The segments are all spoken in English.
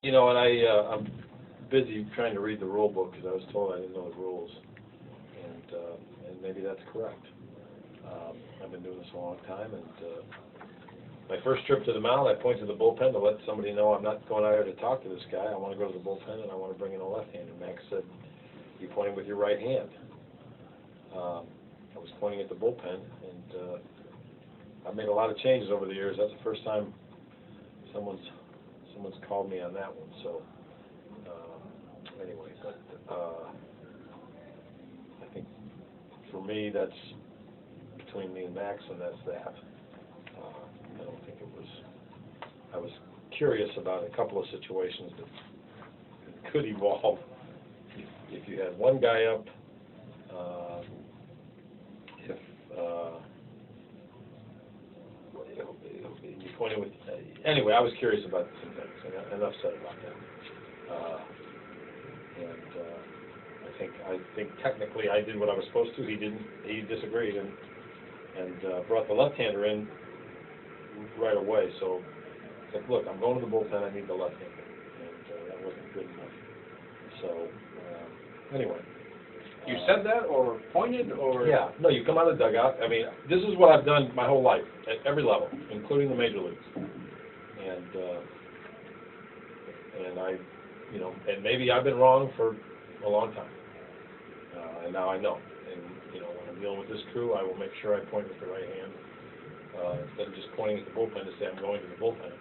You know, and I'm busy trying to read the rule book because I was told I didn't know the rules, and maybe that's correct. I've been doing this a long time, and my first trip to the mound, I pointed to the bullpen to let somebody know I'm not going out there to talk to this guy. I want to go to the bullpen, and I want to bring in a left-hander. Max said, "You pointing with your right hand." I was pointing at the bullpen, and I've made a lot of changes over the years. That's the first time someone's called me on that one. So anyway, but I think for me that's between me and Max, and that's that. I don't think it was. I was curious about a couple of situations that could evolve if you had one guy up. If you pointed with, anyway, I was curious about some things. Enough said about that. I think technically I did what I was supposed to. He didn't. He disagreed and brought the left-hander in right away. So I said, look, I'm going to the bullpen. I need the left-hander, and that wasn't good enough. So anyway. You said that, or pointed, or? Yeah. No, you come out of the dugout. I mean, this is what I've done my whole life, at every level, including the major leagues. And I, you know, and maybe I've been wrong for a long time. And now I know. And, you know, when I'm dealing with this crew, I will make sure I point with the right hand, instead of just pointing at the bullpen to say I'm going to the bullpen.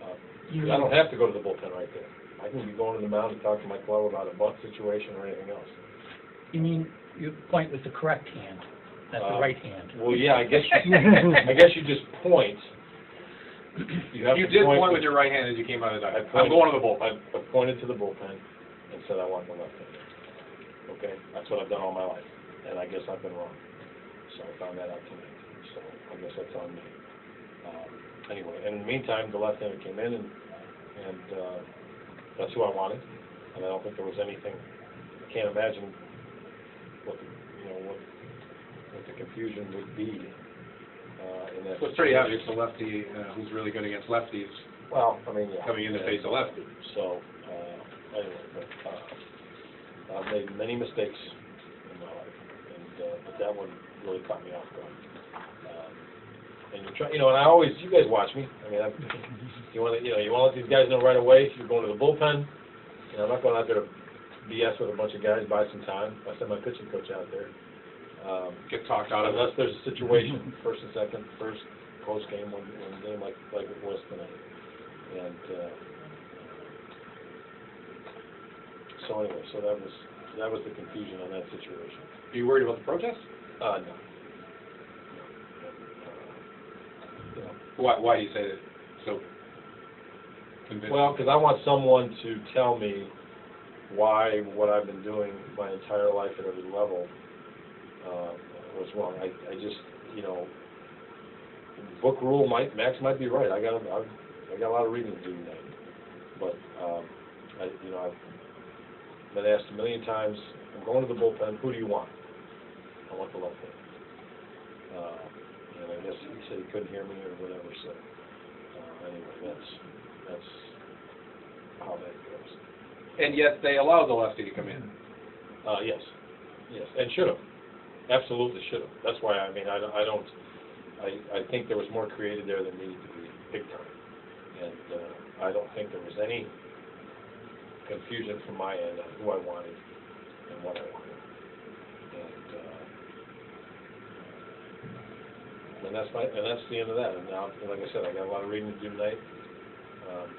I don't have to go to the bullpen right there. I can be going to the mound and talk to my club about a bunt situation or anything else. You mean you point with the correct hand, not the right hand? Well, yeah, I guess you just point. You did point with your right hand as you came out of the dugout. I'm going to the bullpen. I pointed to the bullpen and said I want the left hand. Okay, that's what I've done all my life, and I guess I've been wrong. So I found that out tonight. So I guess that's on me. Anyway, and in the meantime, the left-hander came in, and that's who I wanted. And I don't think there was anything. I can't imagine what the confusion would be in that. Well, it's pretty obvious the lefty who's really good against lefties. Well, I mean, yeah, coming in to face a lefty. So anyway, but I've made many mistakes in my life, and but that one really caught me off guard. And you're trying, you know, and I always, you guys watch me. I mean, you want to let these guys know right away. If you're going to the bullpen, you know, I'm not going out there to BS with a bunch of guys, buy some time. I send my pitching coach out there. Get talked out of unless there's a situation, first and second, first post game, one game like it was tonight. And so anyway, so that was the confusion on that situation. Are you worried about the protest? No. Why do you say that so convinced? Well, because I want someone to tell me why what I've been doing my entire life at every level was wrong. I just, you know, book rule Max might be right. I got a lot of reading to do tonight, but I've been asked a million times. I'm going to the bullpen. Who do you want? I want the left hand. And I guess he said he couldn't hear me or whatever. So anyway, that's how that goes. And yet they allowed the lefty to come in. Yes, and should have. Absolutely should have. That's why I think there was more created there than needed to be, big time. And I don't think there was any confusion from my end on who I wanted and what I wanted. And that's the end of that. And now, like I said, I got a lot of reading to do tonight.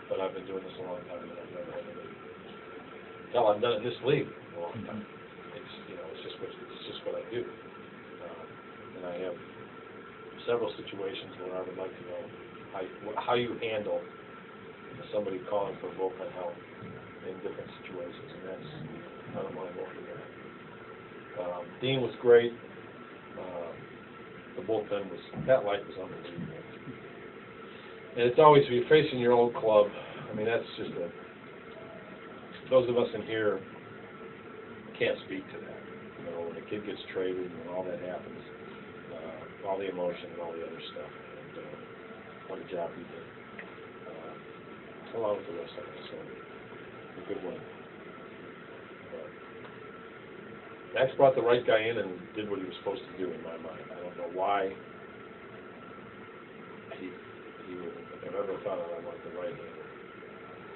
But I've been doing this a long time, and I've never had any. Hell, I've done it in this league a long time. It's just what I do. And I have several situations where I would like to know how you handle somebody calling for bullpen help in different situations, and that's I don't mind going through that. Dean was great. The bullpen that light was unbelievable. And it's always, when you're facing your old club, I mean, that's just those of us in here can't speak to that. You know, when a kid gets traded and all that happens, all the emotion and all the other stuff. And what a job he did. along with the Red Sox, so a good win. Max brought the right guy in and did what he was supposed to do in my mind. I don't know why he would have ever thought I wanted the right hand,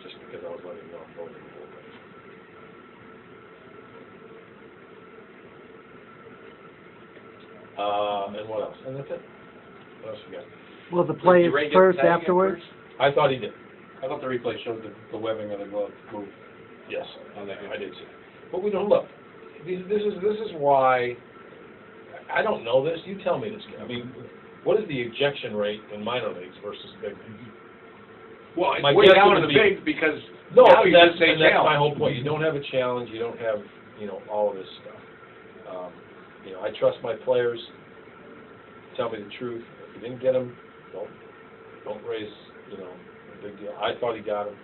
just because I was letting him know I'm voting for him. And what else? And that's it. What else you got? Will the play Did Ray get first tagged at afterwards? first? I thought he did. I thought the replay showed the webbing of the glove move. Yes, On that. I did see. But we don't look. This is why I don't know this. You tell me this. I mean, what is the ejection rate in minor leagues versus big leagues? Well, it's My way guess down would in the be- bigs because No, now you that's, just say and that's my challenge. whole point. You don't have a challenge. You don't have, all of this stuff. I trust my players. Tell me the truth. If you didn't get him, don't raise, a big deal. I thought he got him,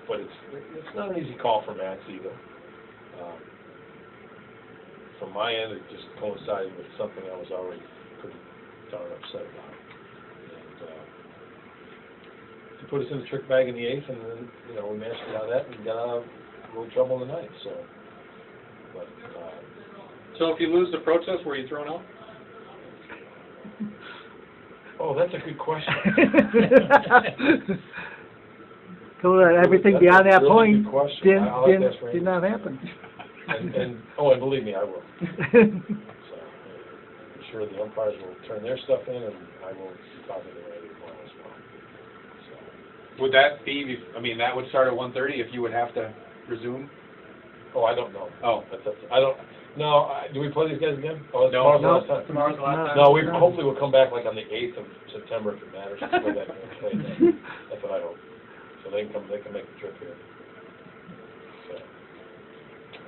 but it's not an easy call for Max either. From my end, it just coincided with something I was already pretty darn upset about. He put us in the trick bag in the eighth, and then, we managed to get out of that and got out of a little trouble in the ninth, so. But, So if you lose the protest, were you thrown out? oh, that's a good question. So everything That's beyond a that really point good question. I'll have to ask Randy. did not happen. And believe me, I will. So, I'm sure the umpires will turn their stuff in, and I will be talking to Randy tomorrow as well. So. Would that be, that would start at 1:30 if you would have to resume? Oh, I don't know. Oh. I don't, no, do we play these guys again? Oh, No. tomorrow's the last time. Tomorrow's the last time? No, hopefully we'll come back like on the 8th of September if it matters. Play that game. That's what I hope. So they can make the trip here.